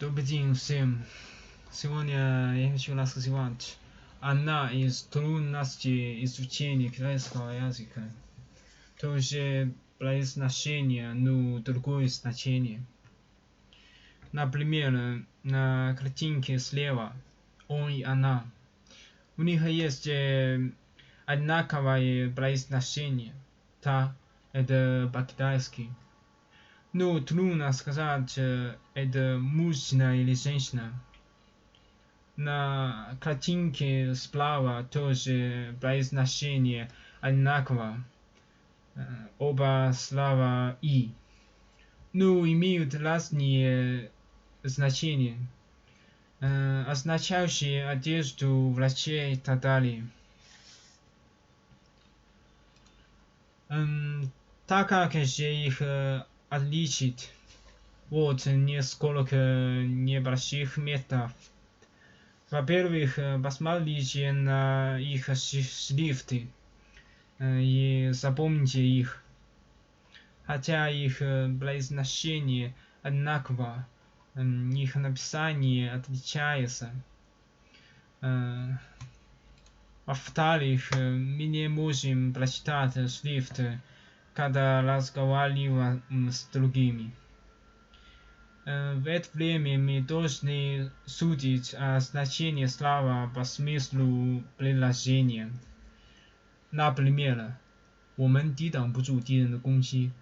Добрый день всем. Сегодня я хочу рассказать одна из трудностей изучения китайского языка. Тоже произношение, но другое значение. Например, на картинке слева он и она. У них есть одинаковое произношение. Та – это по-китайски. Но трудно сказать, это мужчина или женщина. На картинке справа тоже произношение одинаково. Оба слова «и», но имеют разные значения, означающие одежду врачей и так далее. Так как же их отличить? Вот несколько небольших методов. Во-первых, посмотрите на их шрифты и запомните их. Хотя их произношение одинаково, их написание отличается. Во-вторых, мы не можем прочитать шрифт, когда разговариваем с другими. В это время мы должны судить о значении слова по смыслу предложения. Например, 我们抵挡不住敌人的攻击。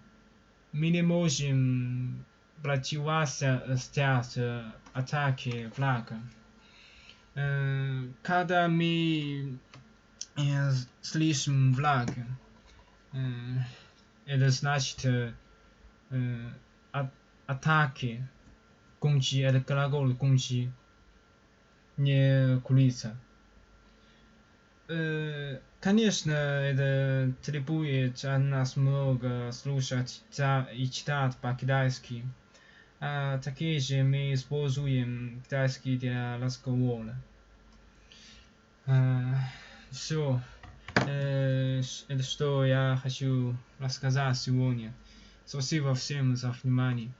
Мы не можем противостоять атаке врага. Когда мы слышим враг, это значит атаки, 攻击 это глагол 攻击, не курица. Конечно, это требует от нас много слушать и читать по-китайски. Такие же мы используем китайский для разговора. Все. Это что я хочу рассказать сегодня. Спасибо всем за внимание.